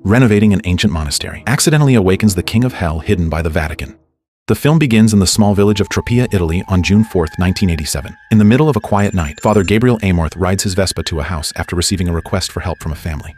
renovating an ancient monastery, accidentally awakens the King of Hell hidden by the Vatican. The film begins in the small village of Tropea, Italy on June 4, 1987. In the middle of a quiet night, Father Gabriel Amorth rides his Vespa to a house after receiving a request for help from a family.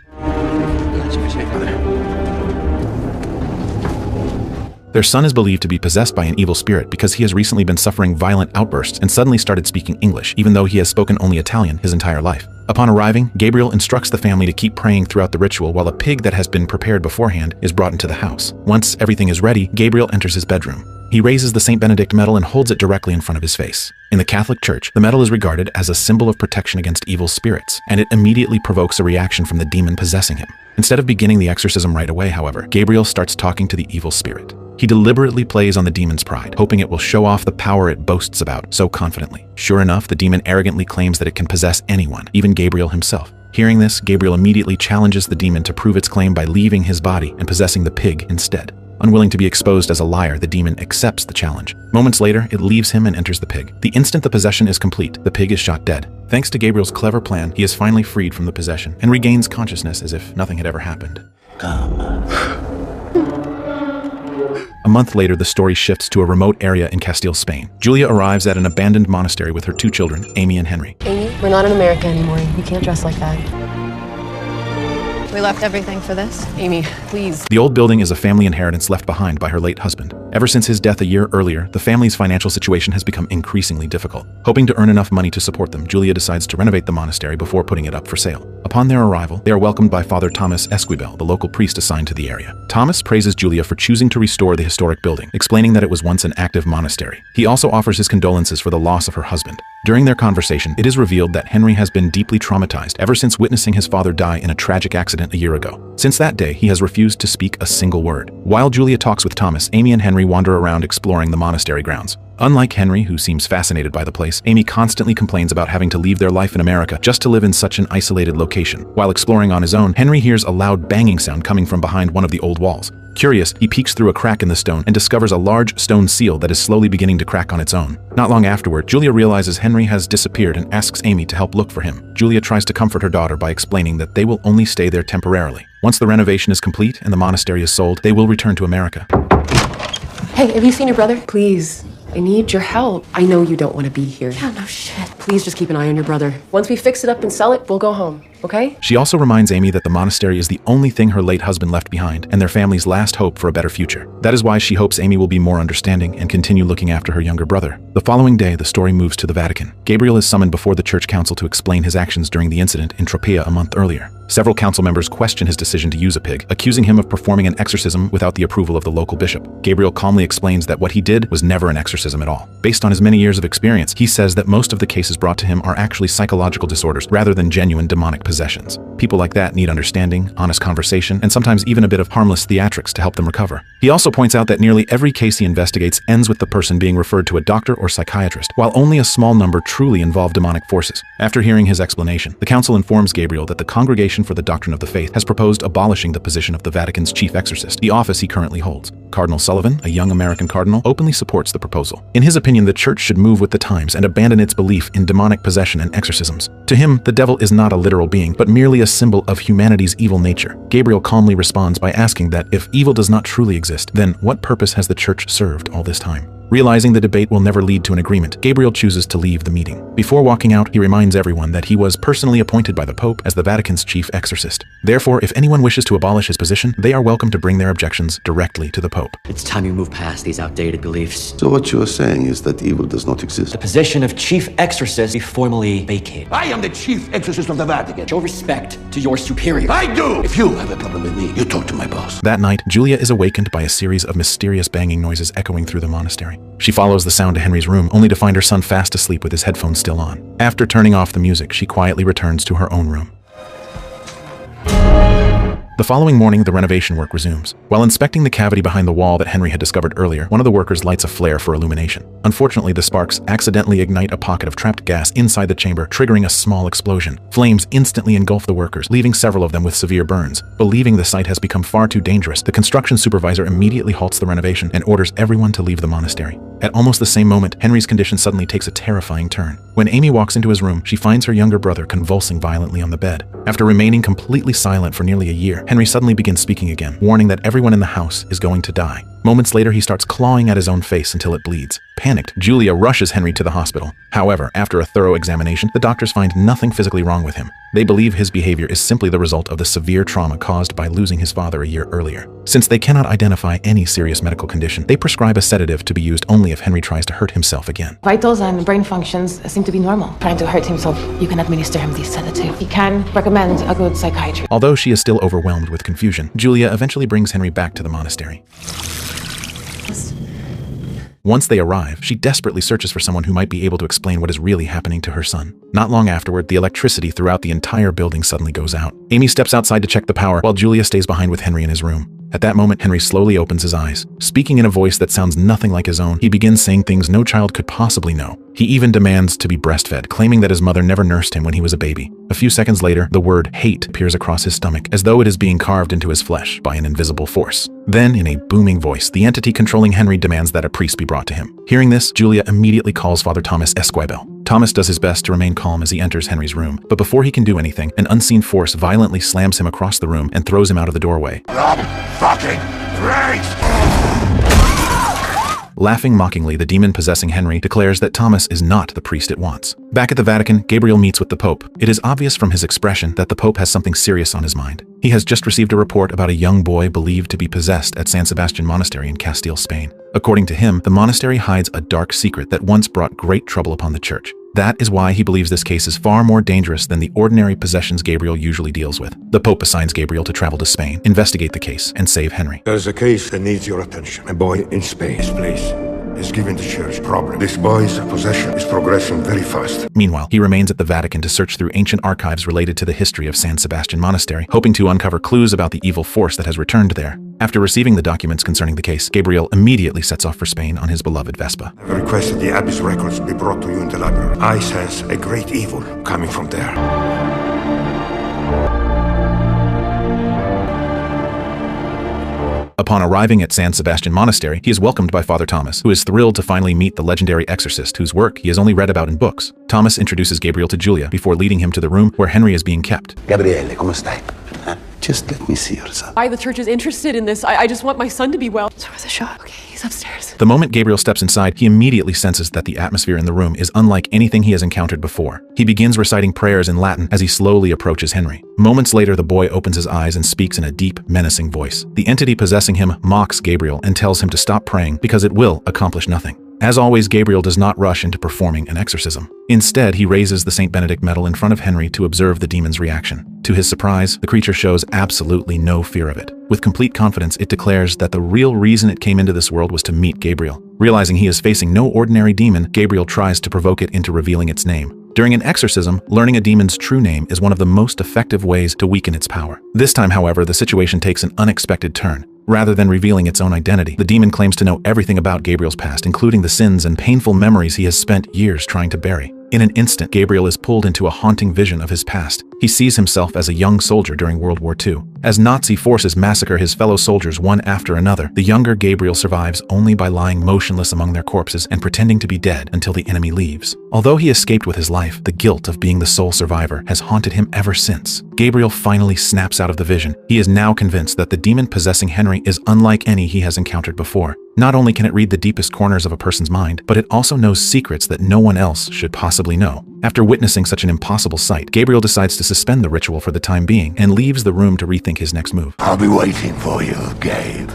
Their son is believed to be possessed by an evil spirit because he has recently been suffering violent outbursts and suddenly started speaking English, even though he has spoken only Italian his entire life. Upon arriving, Gabriel instructs the family to keep praying throughout the ritual while a pig that has been prepared beforehand is brought into the house. Once everything is ready, Gabriel enters his bedroom. He raises the St. Benedict medal and holds it directly in front of his face. In the Catholic Church, the medal is regarded as a symbol of protection against evil spirits, and it immediately provokes a reaction from the demon possessing him. Instead of beginning the exorcism right away, however, Gabriel starts talking to the evil spirit. He deliberately plays on the demon's pride, hoping it will show off the power it boasts about so confidently. Sure enough, the demon arrogantly claims that it can possess anyone, even Gabriel himself. Hearing this, Gabriel immediately challenges the demon to prove its claim by leaving his body and possessing the pig instead. Unwilling to be exposed as a liar, the demon accepts the challenge. Moments later, it leaves him and enters the pig. The instant the possession is complete, the pig is shot dead. Thanks to Gabriel's clever plan, he is finally freed from the possession and regains consciousness as if nothing had ever happened. A month later, the story shifts to a remote area in Castile, Spain. Julia arrives at an abandoned monastery with her two children, Amy and Henry. Amy, we're not in America anymore. You can't dress like that. We left everything for this. Amy, please. The old building is a family inheritance left behind by her late husband. Ever since his death a year earlier, the family's financial situation has become increasingly difficult. Hoping to earn enough money to support them, Julia decides to renovate the monastery before putting it up for sale. Upon their arrival, they are welcomed by Father Thomas Esquibel, the local priest assigned to the area. Thomas praises Julia for choosing to restore the historic building, explaining that it was once an active monastery. He also offers his condolences for the loss of her husband. During their conversation, it is revealed that Henry has been deeply traumatized ever since witnessing his father die in a tragic accident a year ago. Since that day, he has refused to speak a single word. While Julia talks with Thomas, Amy and Henry wander around exploring the monastery grounds. Unlike Henry, who seems fascinated by the place, Amy constantly complains about having to leave their life in America just to live in such an isolated location. While exploring on his own, Henry hears a loud banging sound coming from behind one of the old walls. Curious, he peeks through a crack in the stone and discovers a large stone seal that is slowly beginning to crack on its own. Not long afterward, Julia realizes Henry has disappeared and asks Amy to help look for him. Julia tries to comfort her daughter by explaining that they will only stay there temporarily. Once the renovation is complete and the monastery is sold, they will return to America. Hey, have you seen your brother? Please, I need your help. I know you don't want to be here. Yeah, no shit. Please just keep an eye on your brother. Once we fix it up and sell it, we'll go home, okay? She also reminds Amy that the monastery is the only thing her late husband left behind and their family's last hope for a better future. That is why she hopes Amy will be more understanding and continue looking after her younger brother. The following day, the story moves to the Vatican. Gabriel is summoned before the church council to explain his actions during the incident in Tropea a month earlier. Several council members question his decision to use a pig, accusing him of performing an exorcism without the approval of the local bishop. Gabriel calmly explains that what he did was never an exorcism at all. Based on his many years of experience, he says that most of the cases brought to him are actually psychological disorders rather than genuine demonic possessions. People like that need understanding, honest conversation, and sometimes even a bit of harmless theatrics to help them recover. He also points out that nearly every case he investigates ends with the person being referred to a doctor or psychiatrist, while only a small number truly involve demonic forces. After hearing his explanation, the council informs Gabriel that the Congregation for the Doctrine of the Faith has proposed abolishing the position of the Vatican's chief exorcist, the office he currently holds. Cardinal Sullivan, a young American cardinal, openly supports the proposal. In his opinion, the church should move with the times and abandon its belief in demonic possession and exorcisms. To him, the devil is not a literal being, but merely a symbol of humanity's evil nature. Gabriel calmly responds by asking that if evil does not truly exist, then what purpose has the church served all this time? Realizing the debate will never lead to an agreement, Gabriel chooses to leave the meeting. Before walking out, he reminds everyone that he was personally appointed by the Pope as the Vatican's chief exorcist. Therefore, if anyone wishes to abolish his position, they are welcome to bring their objections directly to the Pope. It's time you move past these outdated beliefs. So what you are saying is that evil does not exist? The position of chief exorcist be formally vacated. I am the chief exorcist of the Vatican. Show respect to your superior. I do! If you have a problem with me, you talk to my boss. That night, Julia is awakened by a series of mysterious banging noises echoing through the monastery. She follows the sound to Henry's room, only to find her son fast asleep with his headphones still on. After turning off the music, she quietly returns to her own room. The following morning, the renovation work resumes. While inspecting the cavity behind the wall that Henry had discovered earlier, one of the workers lights a flare for illumination. Unfortunately, the sparks accidentally ignite a pocket of trapped gas inside the chamber, triggering a small explosion. Flames instantly engulf the workers, leaving several of them with severe burns. Believing the site has become far too dangerous, the construction supervisor immediately halts the renovation and orders everyone to leave the monastery. At almost the same moment, Henry's condition suddenly takes a terrifying turn. When Amy walks into his room, she finds her younger brother convulsing violently on the bed. After remaining completely silent for nearly a year, Henry suddenly begins speaking again, warning that everyone in the house is going to die. Moments later, he starts clawing at his own face until it bleeds. Panicked, Julia rushes Henry to the hospital. However, after a thorough examination, the doctors find nothing physically wrong with him. They believe his behavior is simply the result of the severe trauma caused by losing his father a year earlier. Since they cannot identify any serious medical condition, they prescribe a sedative to be used only if Henry tries to hurt himself again. Vitals and brain functions seem to be normal. Trying to hurt himself, you can administer him these sedatives. He can recommend a good psychiatrist. Although she is still overwhelmed with confusion, Julia eventually brings Henry back to the monastery. Once they arrive, she desperately searches for someone who might be able to explain what is really happening to her son. Not long afterward, the electricity throughout the entire building suddenly goes out. Amy steps outside to check the power, while Julia stays behind with Henry in his room. At that moment, Henry slowly opens his eyes. Speaking in a voice that sounds nothing like his own, he begins saying things no child could possibly know. He even demands to be breastfed, claiming that his mother never nursed him when he was a baby. A few seconds later, the word hate appears across his stomach, as though it is being carved into his flesh by an invisible force. Then, in a booming voice, the entity controlling Henry demands that a priest be brought to him. Hearing this, Julia immediately calls Father Thomas Esquibel. Thomas does his best to remain calm as he enters Henry's room, but before he can do anything, an unseen force violently slams him across the room and throws him out of the doorway. Fucking Laughing mockingly, the demon possessing Henry declares that Thomas is not the priest it wants. Back at the Vatican, Gabriel meets with the Pope. It is obvious from his expression that the Pope has something serious on his mind. He has just received a report about a young boy believed to be possessed at San Sebastian Monastery in Castile, Spain. According to him, the monastery hides a dark secret that once brought great trouble upon the church. That is why he believes this case is far more dangerous than the ordinary possessions Gabriel usually deals with. The Pope assigns Gabriel to travel to Spain, investigate the case, and save Henry. There's a case that needs your attention. A boy in Spain. This place is giving the church problem. This boy's possession is progressing very fast. Meanwhile, he remains at the Vatican to search through ancient archives related to the history of San Sebastian Monastery, hoping to uncover clues about the evil force that has returned there. After receiving the documents concerning the case, Gabriel immediately sets off for Spain on his beloved Vespa. I've requested the abbey's records be brought to you in the library. I sense a great evil coming from there. Upon arriving at San Sebastian Monastery, he is welcomed by Father Thomas, who is thrilled to finally meet the legendary exorcist whose work he has only read about in books. Thomas introduces Gabriel to Julia before leading him to the room where Henry is being kept. Gabriele, come stai? Just let me see your son. Why the church is interested in this? I just want my son to be well. So was a shot. Okay, he's upstairs. The moment Gabriel steps inside, he immediately senses that the atmosphere in the room is unlike anything he has encountered before. He begins reciting prayers in Latin as he slowly approaches Henry. Moments later, the boy opens his eyes and speaks in a deep, menacing voice. The entity possessing him mocks Gabriel and tells him to stop praying because it will accomplish nothing. As always, Gabriel does not rush into performing an exorcism. Instead, he raises the St. Benedict medal in front of Henry to observe the demon's reaction. To his surprise, the creature shows absolutely no fear of it. With complete confidence, it declares that the real reason it came into this world was to meet Gabriel. Realizing he is facing no ordinary demon, Gabriel tries to provoke it into revealing its name. During an exorcism, learning a demon's true name is one of the most effective ways to weaken its power. This time, however, the situation takes an unexpected turn. Rather than revealing its own identity, the demon claims to know everything about Gabriel's past, including the sins and painful memories he has spent years trying to bury. In an instant, Gabriel is pulled into a haunting vision of his past. He sees himself as a young soldier during World War II. As Nazi forces massacre his fellow soldiers one after another, the younger Gabriel survives only by lying motionless among their corpses and pretending to be dead until the enemy leaves. Although he escaped with his life, the guilt of being the sole survivor has haunted him ever since. Gabriel finally snaps out of the vision. He is now convinced that the demon possessing Henry is unlike any he has encountered before. Not only can it read the deepest corners of a person's mind, but it also knows secrets that no one else should possibly know. After witnessing such an impossible sight, Gabriel decides to suspend the ritual for the time being and leaves the room to rethink his next move. I'll be waiting for you, Gabe.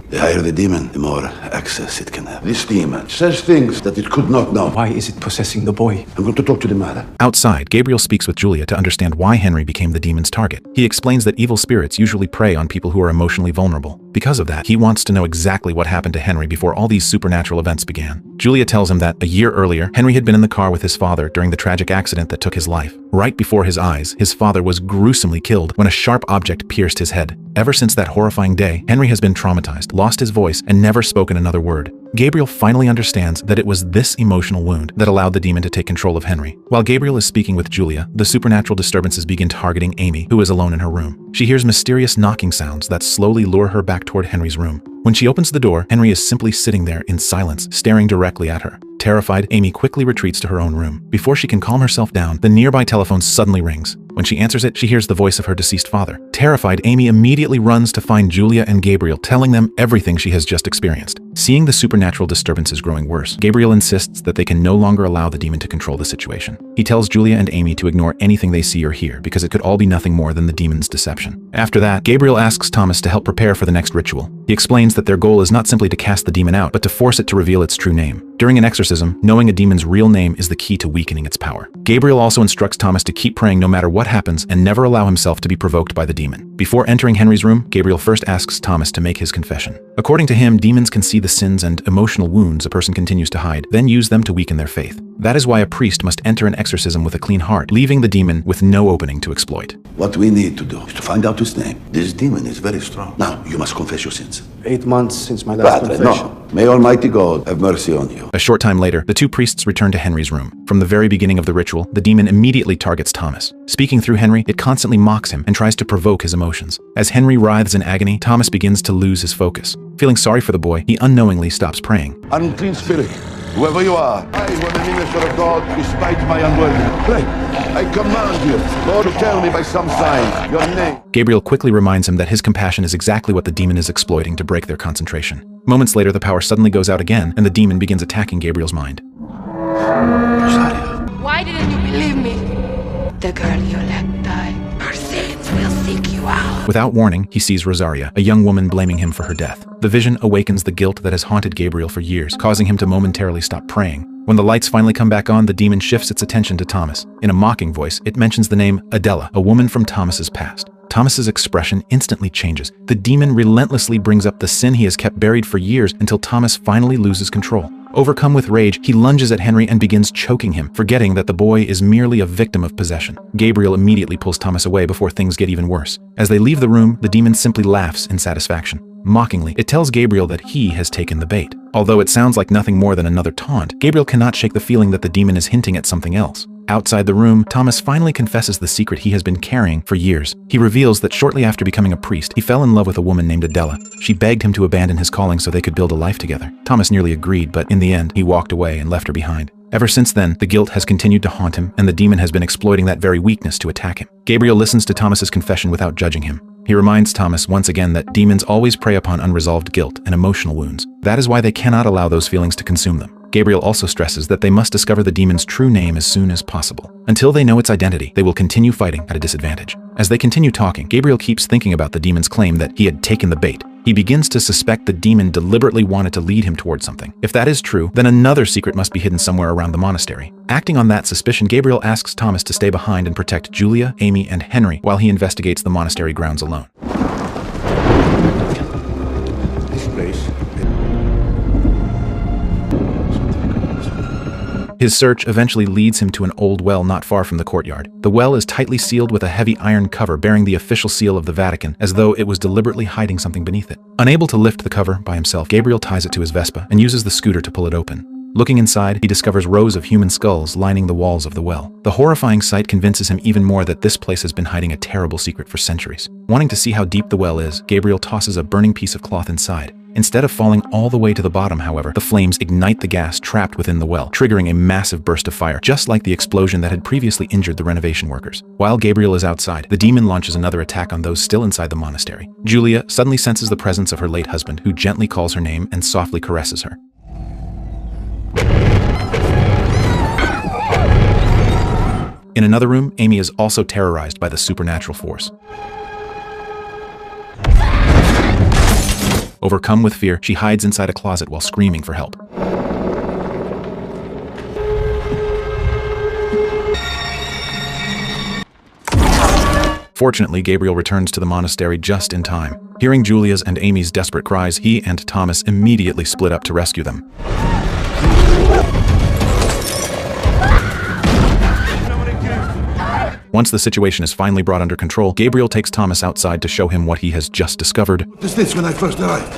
The higher the demon, the more access it can have. This demon says things that it could not know. Why is it possessing the boy? I'm going to talk to the mother. Outside, Gabriel speaks with Julia to understand why Henry became the demon's target. He explains that evil spirits usually prey on people who are emotionally vulnerable. Because of that, he wants to know exactly what happened to Henry before all these supernatural events began. Julia tells him that a year earlier, Henry had been in the car with his father during the tragic accident that took his life. Right before his eyes, his father was gruesomely killed when a sharp object pierced his head. Ever since that horrifying day, Henry has been traumatized, lost his voice, and never spoken another word. Gabriel finally understands that it was this emotional wound that allowed the demon to take control of Henry. While Gabriel is speaking with Julia, the supernatural disturbances begin targeting Amy, who is alone in her room. She hears mysterious knocking sounds that slowly lure her back toward Henry's room. When she opens the door, Henry is simply sitting there in silence, staring directly at her. Terrified, Amy quickly retreats to her own room. Before she can calm herself down, the nearby telephone suddenly rings. When she answers it, she hears the voice of her deceased father. Terrified, Amy immediately runs to find Julia and Gabriel, telling them everything she has just experienced. Seeing the supernatural disturbances growing worse, Gabriel insists that they can no longer allow the demon to control the situation. He tells Julia and Amy to ignore anything they see or hear, because it could all be nothing more than the demon's deception. After that, Gabriel asks Thomas to help prepare for the next ritual. He explains that their goal is not simply to cast the demon out, but to force it to reveal its true name. During an exorcism, knowing a demon's real name is the key to weakening its power. Gabriel also instructs Thomas to keep praying no matter what happens and never allow himself to be provoked by the demon. Before entering Henry's room, Gabriel first asks Thomas to make his confession. According to him, demons can see the sins and emotional wounds a person continues to hide, then use them to weaken their faith. That is why a priest must enter an exorcism with a clean heart, leaving the demon with no opening to exploit. What we need to do is to find out his name. This demon is very strong. Now, you must confess your sins. 8 months since my last confession. No. May Almighty God have mercy on you. A short time later, the two priests return to Henry's room. From the very beginning of the ritual, the demon immediately targets Thomas. Speaking through Henry, it constantly mocks him and tries to provoke his emotions. As Henry writhes in agony, Thomas begins to lose his focus. Feeling sorry for the boy, he unknowingly stops praying. Unclean spirit, whoever you are, I, when a minister of God, despite my unworthiness, pray. I command you, Lord, to tell me by some sign your name. Gabriel quickly reminds him that his compassion is exactly what the demon is exploiting to break their concentration. Moments later, the power suddenly goes out again, and the demon begins attacking Gabriel's mind. Rosario. Why didn't you believe me? The girl you let die. Her sins will seek you out. Without warning, he sees Rosaria, a young woman blaming him for her death. The vision awakens the guilt that has haunted Gabriel for years, causing him to momentarily stop praying. When the lights finally come back on, the demon shifts its attention to Thomas. In a mocking voice, it mentions the name Adela, a woman from Thomas's past. Thomas's expression instantly changes. The demon relentlessly brings up the sin he has kept buried for years until Thomas finally loses control. Overcome with rage, he lunges at Henry and begins choking him, forgetting that the boy is merely a victim of possession. Gabriel immediately pulls Thomas away before things get even worse. As they leave the room, the demon simply laughs in satisfaction. Mockingly, it tells Gabriel that he has taken the bait. Although it sounds like nothing more than another taunt, Gabriel cannot shake the feeling that the demon is hinting at something else. Outside the room, Thomas finally confesses the secret he has been carrying for years. He reveals that shortly after becoming a priest, he fell in love with a woman named Adela. She begged him to abandon his calling so they could build a life together. Thomas nearly agreed, but in the end, he walked away and left her behind. Ever since then, the guilt has continued to haunt him, and the demon has been exploiting that very weakness to attack him. Gabriel listens to Thomas's confession without judging him. He reminds Thomas once again that demons always prey upon unresolved guilt and emotional wounds. That is why they cannot allow those feelings to consume them. Gabriel also stresses that they must discover the demon's true name as soon as possible. Until they know its identity, they will continue fighting at a disadvantage. As they continue talking, Gabriel keeps thinking about the demon's claim that he had taken the bait. He begins to suspect the demon deliberately wanted to lead him towards something. If that is true, then another secret must be hidden somewhere around the monastery. Acting on that suspicion, Gabriel asks Thomas to stay behind and protect Julia, Amy, and Henry while he investigates the monastery grounds alone. This place. His search eventually leads him to an old well not far from the courtyard. The well is tightly sealed with a heavy iron cover bearing the official seal of the Vatican, as though it was deliberately hiding something beneath it. Unable to lift the cover by himself, Gabriel ties it to his Vespa and uses the scooter to pull it open. Looking inside, he discovers rows of human skulls lining the walls of the well. The horrifying sight convinces him even more that this place has been hiding a terrible secret for centuries. Wanting to see how deep the well is, Gabriel tosses a burning piece of cloth inside. Instead of falling all the way to the bottom, however, the flames ignite the gas trapped within the well, triggering a massive burst of fire, just like the explosion that had previously injured the renovation workers. While Gabriel is outside, the demon launches another attack on those still inside the monastery. Julia suddenly senses the presence of her late husband, who gently calls her name and softly caresses her. In another room, Amy is also terrorized by the supernatural force. Overcome with fear, she hides inside a closet while screaming for help. Fortunately, Gabriel returns to the monastery just in time. Hearing Julia's and Amy's desperate cries, he and Thomas immediately split up to rescue them. Once the situation is finally brought under control, Gabriel takes Thomas outside to show him what he has just discovered. What is this when I first arrived?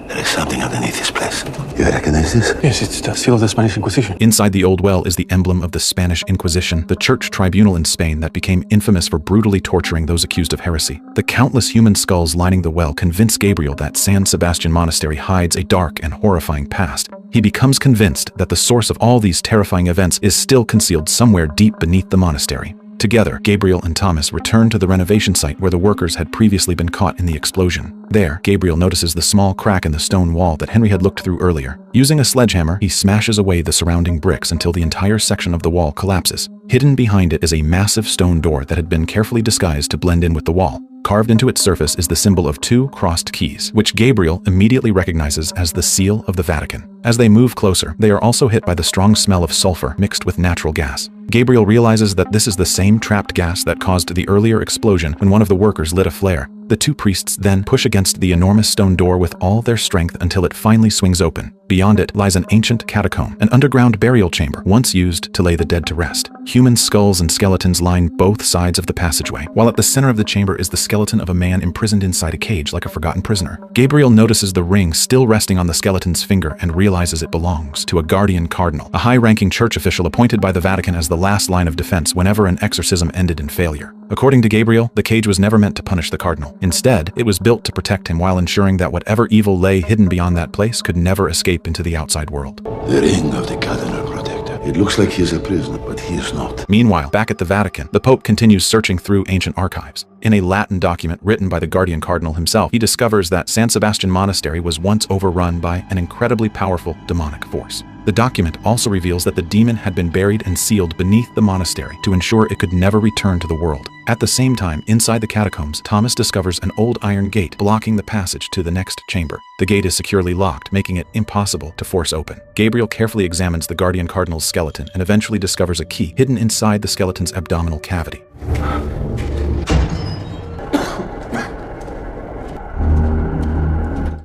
There is something underneath this place. You recognize this? Yes, it's the seal of the Spanish Inquisition. Inside the old well is the emblem of the Spanish Inquisition, the church tribunal in Spain that became infamous for brutally torturing those accused of heresy. The countless human skulls lining the well convince Gabriel that San Sebastian Monastery hides a dark and horrifying past. He becomes convinced that the source of all these terrifying events is still concealed somewhere deep beneath the monastery. Together, Gabriel and Thomas return to the renovation site where the workers had previously been caught in the explosion. There, Gabriel notices the small crack in the stone wall that Henry had looked through earlier. Using a sledgehammer, he smashes away the surrounding bricks until the entire section of the wall collapses. Hidden behind it is a massive stone door that had been carefully disguised to blend in with the wall. Carved into its surface is the symbol of two crossed keys, which Gabriel immediately recognizes as the seal of the Vatican. As they move closer, they are also hit by the strong smell of sulfur mixed with natural gas. Gabriel realizes that this is the same trapped gas that caused the earlier explosion when one of the workers lit a flare. The two priests then push against the enormous stone door with all their strength until it finally swings open. Beyond it lies an ancient catacomb, an underground burial chamber once used to lay the dead to rest. Human skulls and skeletons line both sides of the passageway, while at the center of the chamber is the skeleton of a man imprisoned inside a cage like a forgotten prisoner. Gabriel notices the ring still resting on the skeleton's finger and realizes it belongs to a guardian cardinal, a high-ranking church official appointed by the Vatican as the last line of defense whenever an exorcism ended in failure. According to Gabriel, the cage was never meant to punish the cardinal. Instead, it was built to protect him while ensuring that whatever evil lay hidden beyond that place could never escape into the outside world. The ring of the cardinal protector. It looks like he is a prisoner, but he is not. Meanwhile, back at the Vatican, the Pope continues searching through ancient archives. In a Latin document written by the guardian cardinal himself, he discovers that San Sebastian Monastery was once overrun by an incredibly powerful demonic force. The document also reveals that the demon had been buried and sealed beneath the monastery to ensure it could never return to the world. At the same time, inside the catacombs, Thomas discovers an old iron gate blocking the passage to the next chamber. The gate is securely locked, making it impossible to force open. Gabriel carefully examines the guardian cardinal's skeleton and eventually discovers a key hidden inside the skeleton's abdominal cavity.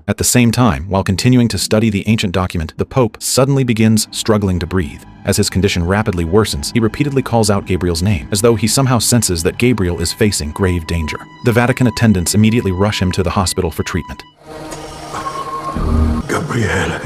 At the same time, while continuing to study the ancient document, the Pope suddenly begins struggling to breathe. As his condition rapidly worsens, he repeatedly calls out Gabriel's name, as though he somehow senses that Gabriel is facing grave danger. The Vatican attendants immediately rush him to the hospital for treatment. Gabriel.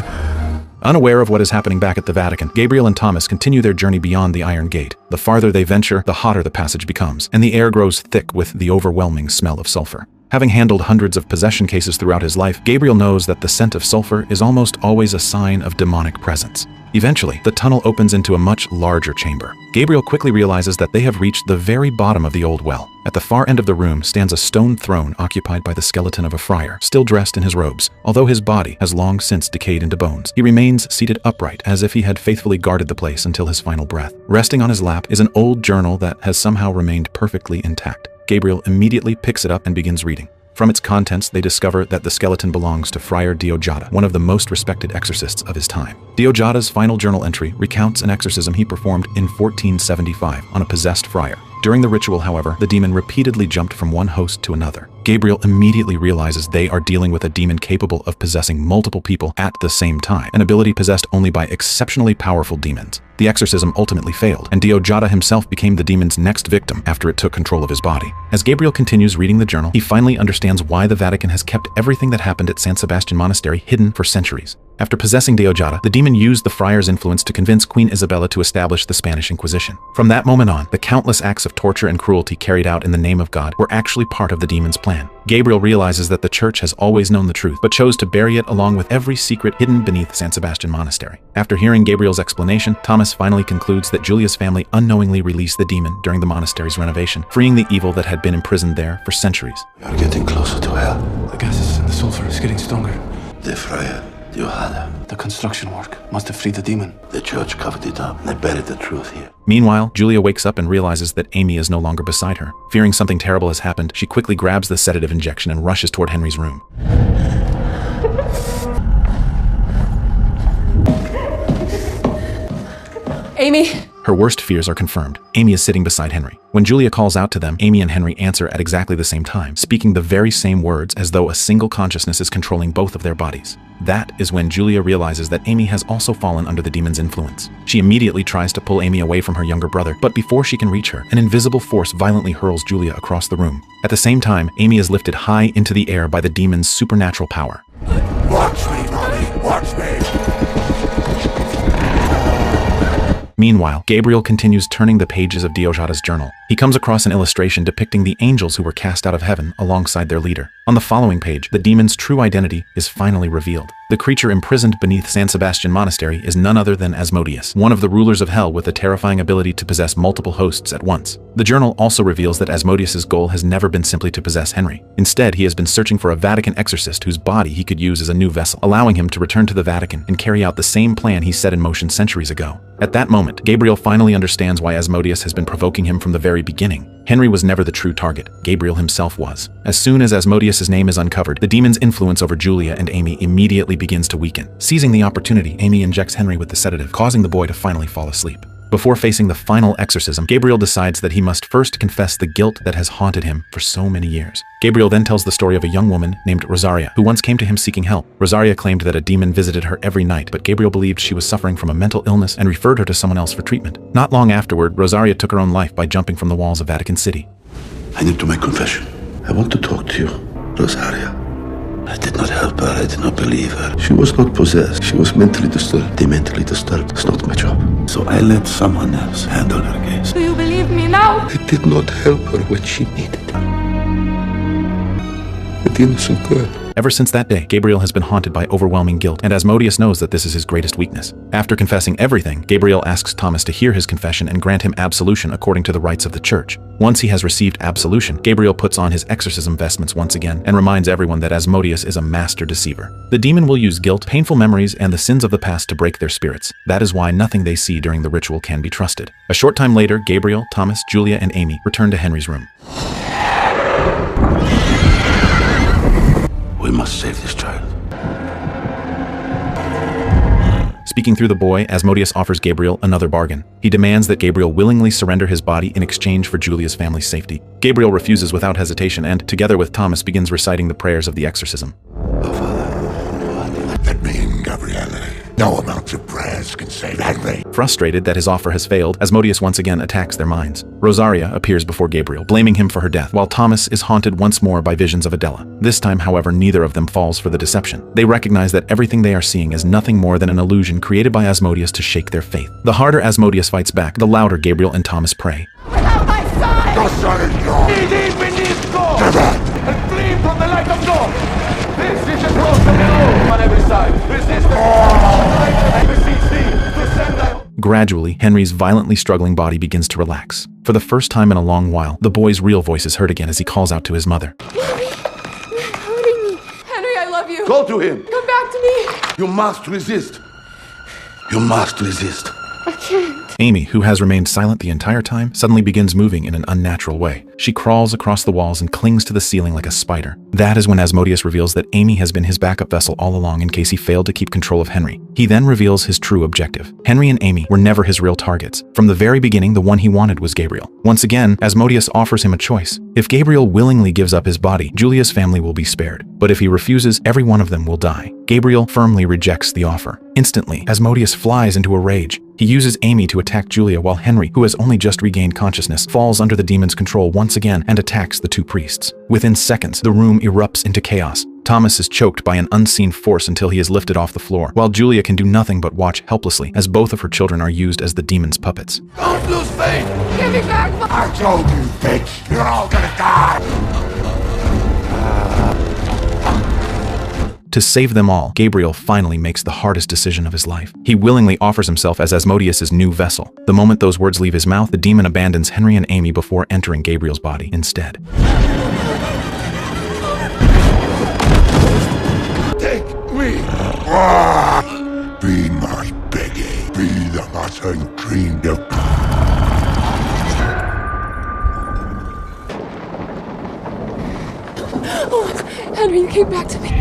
Unaware of what is happening back at the Vatican, Gabriel and Thomas continue their journey beyond the Iron Gate. The farther they venture, the hotter the passage becomes, and the air grows thick with the overwhelming smell of sulfur. Having handled hundreds of possession cases throughout his life, Gabriel knows that the scent of sulfur is almost always a sign of demonic presence. Eventually, the tunnel opens into a much larger chamber. Gabriel quickly realizes that they have reached the very bottom of the old well. At the far end of the room stands a stone throne occupied by the skeleton of a friar, still dressed in his robes. Although his body has long since decayed into bones, he remains seated upright as if he had faithfully guarded the place until his final breath. Resting on his lap is an old journal that has somehow remained perfectly intact. Gabriel immediately picks it up and begins reading. From its contents, they discover that the skeleton belongs to Friar Diogata, one of the most respected exorcists of his time. Diogata's final journal entry recounts an exorcism he performed in 1475 on a possessed friar. During the ritual, however, the demon repeatedly jumped from one host to another. Gabriel immediately realizes they are dealing with a demon capable of possessing multiple people at the same time, an ability possessed only by exceptionally powerful demons. The exorcism ultimately failed, and Diogata himself became the demon's next victim after it took control of his body. As Gabriel continues reading the journal, he finally understands why the Vatican has kept everything that happened at San Sebastian Monastery hidden for centuries. After possessing Diogata, the demon used the friar's influence to convince Queen Isabella to establish the Spanish Inquisition. From that moment on, the countless acts of torture and cruelty carried out in the name of God were actually part of the demon's plan. Gabriel realizes that the church has always known the truth, but chose to bury it along with every secret hidden beneath San Sebastian Monastery. After hearing Gabriel's explanation, Thomas finally concludes that Julia's family unknowingly released the demon during the monastery's renovation, freeing the evil that had been imprisoned there for centuries. You're getting closer to hell. The gases and the sulfur is getting stronger. The friar, Diogata. The construction work must have freed the demon. The church covered it up. They buried the truth here. Meanwhile, Julia wakes up and realizes that Amy is no longer beside her. Fearing something terrible has happened, she quickly grabs the sedative injection and rushes toward Henry's room. Amy! Her worst fears are confirmed. Amy is sitting beside Henry. When Julia calls out to them, Amy and Henry answer at exactly the same time, speaking the very same words as though a single consciousness is controlling both of their bodies. That is when Julia realizes that Amy has also fallen under the demon's influence. She immediately tries to pull Amy away from her younger brother, but before she can reach her, an invisible force violently hurls Julia across the room. At the same time, Amy is lifted high into the air by the demon's supernatural power. Watch me, Watch me! Meanwhile, Gabriel continues turning the pages of Diojada's journal. He comes across an illustration depicting the angels who were cast out of heaven alongside their leader. On the following page, the demon's true identity is finally revealed. The creature imprisoned beneath San Sebastian Monastery is none other than Asmodeus, one of the rulers of hell with the terrifying ability to possess multiple hosts at once. The journal also reveals that Asmodeus's goal has never been simply to possess Henry. Instead, he has been searching for a Vatican exorcist whose body he could use as a new vessel, allowing him to return to the Vatican and carry out the same plan he set in motion centuries ago. At that moment, Gabriel finally understands why Asmodeus has been provoking him from the very beginning. Henry was never the true target, Gabriel himself was. As soon as Asmodeus's name is uncovered, the demon's influence over Julia and Amy immediately begins to weaken. Seizing the opportunity, Amy injects Henry with the sedative, causing the boy to finally fall asleep. Before facing the final exorcism, Gabriel decides that he must first confess the guilt that has haunted him for so many years. Gabriel then tells the story of a young woman named Rosaria, who once came to him seeking help. Rosaria claimed that a demon visited her every night, but Gabriel believed she was suffering from a mental illness and referred her to someone else for treatment. Not long afterward, Rosaria took her own life by jumping from the walls of Vatican City. I need to make confession. I want to talk to you, Rosaria. I did not help her. I did not believe her. She was not possessed. She was mentally disturbed. The mentally disturbed is not my job. So I let someone else handle her case. Do you believe me now? I did not help her when she needed it. The innocent girl. Ever since that day, Gabriel has been haunted by overwhelming guilt, and Asmodeus knows that this is his greatest weakness. After confessing everything, Gabriel asks Thomas to hear his confession and grant him absolution according to the rites of the church. Once he has received absolution, Gabriel puts on his exorcism vestments once again and reminds everyone that Asmodeus is a master deceiver. The demon will use guilt, painful memories, and the sins of the past to break their spirits. That is why nothing they see during the ritual can be trusted. A short time later, Gabriel, Thomas, Julia, and Amy return to Henry's room. We must save this child. Speaking through the boy, Asmodeus offers Gabriel another bargain. He demands that Gabriel willingly surrender his body in exchange for Julia's family's safety. Gabriel refuses without hesitation and, together with Thomas, begins reciting the prayers of the exorcism. Oh, Father, let me in, Gabriele. No amount of prayers can save Henry. Frustrated that his offer has failed, Asmodeus once again attacks their minds. Rosaria appears before Gabriel, blaming him for her death, while Thomas is haunted once more by visions of Adela. This time, however, neither of them falls for the deception. They recognize that everything they are seeing is nothing more than an illusion created by Asmodeus to shake their faith. The harder Asmodeus fights back, the louder Gabriel and Thomas pray. Without my son! Your son is yours! Never! And flee from the light of God! This is a cross of the law on every side. Resist the I beseech thee to send thy... Gradually, Henry's violently struggling body begins to relax. For the first time in a long while, the boy's real voice is heard again as he calls out to his mother. Mommy, you're hurting me. Henry, I love you. Go to him! Come back to me. You must resist. You must resist. I can't. Amy, who has remained silent the entire time, suddenly begins moving in an unnatural way. She crawls across the walls and clings to the ceiling like a spider. That is when Asmodeus reveals that Amy has been his backup vessel all along in case he failed to keep control of Henry. He then reveals his true objective. Henry and Amy were never his real targets. From the very beginning, the one he wanted was Gabriel. Once again, Asmodeus offers him a choice. If Gabriel willingly gives up his body, Julia's family will be spared. But if he refuses, every one of them will die. Gabriel firmly rejects the offer. Instantly, Asmodeus flies into a rage. He uses Amy to attack Julia while Henry, who has only just regained consciousness, falls under the demon's control once again and attacks the two priests. Within seconds, the room erupts into chaos. Thomas is choked by an unseen force until he is lifted off the floor, while Julia can do nothing but watch helplessly as both of her children are used as the demon's puppets. Don't lose faith! Give me back my... I told you, bitch! You're all gonna die! To save them all, Gabriel finally makes the hardest decision of his life. He willingly offers himself as Asmodeus' new vessel. The moment those words leave his mouth, the demon abandons Henry and Amy before entering Gabriel's body instead. Take me! Be my Peggy. Be the master you dreamed of. Oh, Henry, you came back to me.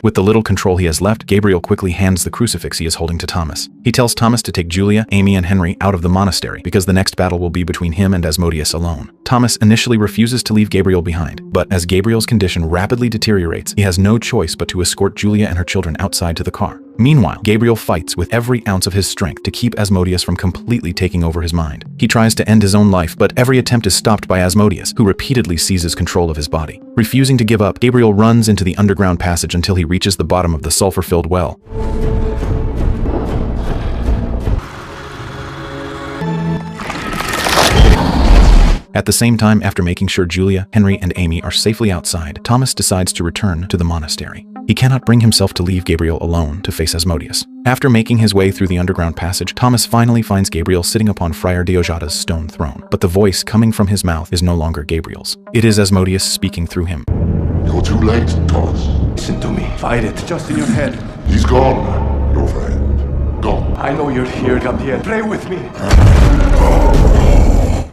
With the little control he has left, Gabriel quickly hands the crucifix he is holding to Thomas. He tells Thomas to take Julia, Amy, and Henry out of the monastery because the next battle will be between him and Asmodeus alone. Thomas initially refuses to leave Gabriel behind, but as Gabriel's condition rapidly deteriorates, he has no choice but to escort Julia and her children outside to the car. Meanwhile, Gabriel fights with every ounce of his strength to keep Asmodeus from completely taking over his mind. He tries to end his own life, but every attempt is stopped by Asmodeus, who repeatedly seizes control of his body. Refusing to give up, Gabriel runs into the underground passage until he reaches the bottom of the sulfur-filled well. At the same time, after making sure Julia, Henry, and Amy are safely outside, Thomas decides to return to the monastery. He cannot bring himself to leave Gabriel alone to face Asmodeus. After making his way through the underground passage, Thomas finally finds Gabriel sitting upon Friar Diojada's stone throne. But the voice coming from his mouth is no longer Gabriel's. It is Asmodeus speaking through him. You're too late, Thomas. Listen to me. Fight it. Just in your head. He's gone, your friend. Gone. I know you're here, Gabriel. Pray with me.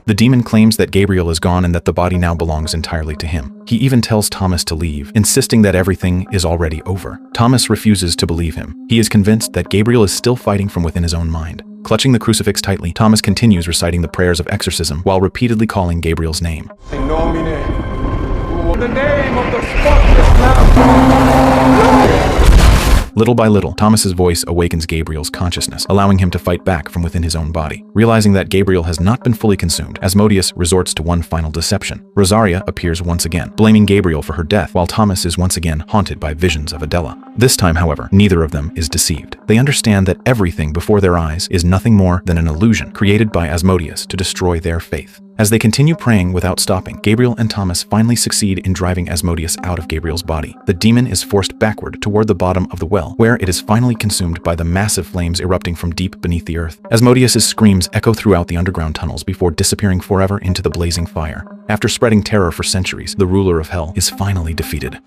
The demon claims that Gabriel is gone and that the body now belongs entirely to him. He even tells Thomas to leave, insisting that everything is already over. Thomas refuses to believe him. He is convinced that Gabriel is still fighting from within his own mind. Clutching the crucifix tightly, Thomas continues reciting the prayers of exorcism while repeatedly calling Gabriel's name. In the name of the spotless Lamb. Little by little, Thomas's voice awakens Gabriel's consciousness, allowing him to fight back from within his own body. Realizing that Gabriel has not been fully consumed, Asmodeus resorts to one final deception. Rosaria appears once again, blaming Gabriel for her death, while Thomas is once again haunted by visions of Adela. This time, however, neither of them is deceived. They understand that everything before their eyes is nothing more than an illusion created by Asmodeus to destroy their faith. As they continue praying without stopping, Gabriel and Thomas finally succeed in driving Asmodeus out of Gabriel's body. The demon is forced backward toward the bottom of the well, where it is finally consumed by the massive flames erupting from deep beneath the earth. Asmodeus's screams echo throughout the underground tunnels before disappearing forever into the blazing fire. After spreading terror for centuries, the ruler of hell is finally defeated.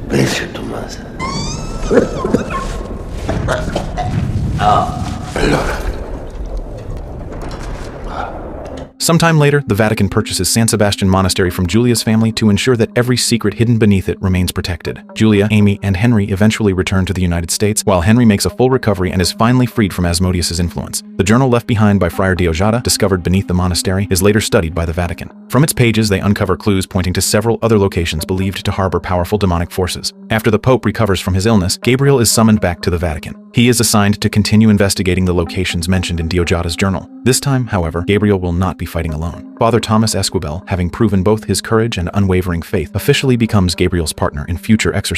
Bless you, Thomas. Sometime later, the Vatican purchases San Sebastian Monastery from Julia's family to ensure that every secret hidden beneath it remains protected. Julia, Amy, and Henry eventually return to the United States, while Henry makes a full recovery and is finally freed from Asmodeus's influence. The journal left behind by Friar Diojada, discovered beneath the monastery, is later studied by the Vatican. From its pages, they uncover clues pointing to several other locations believed to harbor powerful demonic forces. After the Pope recovers from his illness, Gabriel is summoned back to the Vatican. He is assigned to continue investigating the locations mentioned in Diojada's journal. This time, however, Gabriel will not be fighting alone. Father Thomas Esquivel, having proven both his courage and unwavering faith, officially becomes Gabriel's partner in future exorcisms.